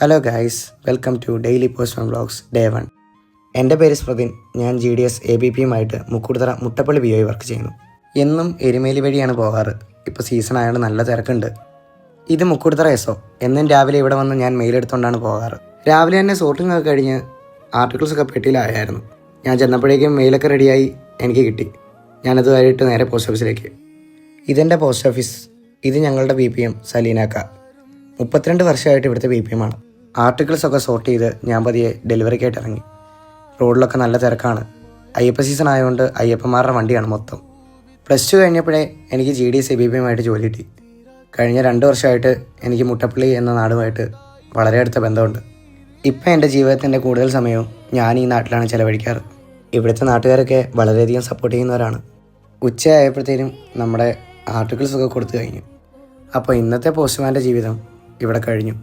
Hello guys, welcome to daily postman vlogs day 1. എൻ്റെ പേര് സ്പ്രതിൻ. ഞാൻ GDS ABPയുമായിട്ട് മുക്കൂടുതറ മുട്ടപ്പള്ളി BO വർക്ക് ചെയ്യുന്നു. എന്നും എരുമേലി വഴിയാണ് പോകാറ്. ഇപ്പോൾ സീസൺ ആയതുകൊണ്ട് നല്ല തിരക്കുണ്ട്. ഇത് മുക്കൂടുതറ SO. എന്നും രാവിലെ ഇവിടെ വന്ന് ഞാൻ മെയിലെടുത്തുകൊണ്ടാണ് പോകാറ്. രാവിലെ തന്നെ സോർട്ടിംഗ് ഒക്കെ കഴിഞ്ഞ് ആർട്ടിക്കിൾസൊക്കെ പെട്ടിയിലായിരുന്നു. ഞാൻ ചെന്നപ്പോഴേക്കും മെയിലൊക്കെ റെഡിയായി എനിക്ക് കിട്ടി. ഞാനതുമായിട്ട് നേരെ പോസ്റ്റ് ഓഫീസിലേക്ക്. ഇതെൻ്റെ പോസ്റ്റ് ഓഫീസ്. ഇത് ഞങ്ങളുടെ BPM സലീനാക്ക. 32 വർഷമായിട്ട് ഇവിടുത്തെ BPM ആണ്. ആർട്ടിക്കിൾസൊക്കെ സോർട്ട് ചെയ്ത് ഞാൻ പതിയെ ഡെലിവറിക്കായിട്ട് ഇറങ്ങി. റോഡിലൊക്കെ നല്ല തിരക്കാണ്. അയ്യപ്പ സീസൺ ആയതുകൊണ്ട് അയ്യപ്പന്മാരുടെ വണ്ടിയാണ് മൊത്തം. +2 കഴിഞ്ഞപ്പോഴേ എനിക്ക് GDS ABPയുമായിട്ട് ജോലി കിട്ടി. കഴിഞ്ഞ 2 വർഷമായിട്ട് എനിക്ക് മുട്ടപ്പള്ളി എന്ന നാടുമായിട്ട് വളരെ അടുത്ത ബന്ധമുണ്ട്. ഇപ്പം എൻ്റെ ജീവിതത്തിൻ്റെ കൂടുതൽ സമയവും ഞാൻ ഈ നാട്ടിലാണ് ചിലവഴിക്കാറ്. ഇവിടുത്തെ നാട്ടുകാരൊക്കെ വളരെയധികം സപ്പോർട്ട് ചെയ്യുന്നവരാണ്. ഉച്ചയായപ്പോഴത്തേനും നമ്മുടെ ആർട്ടിക്കിൾസൊക്കെ കൊടുത്തു കഴിഞ്ഞു. അപ്പോൾ ഇന്നത്തെ പോസ്റ്റ്മാൻ്റെ ജീവിതം ഇവിടെ കഴിഞ്ഞു.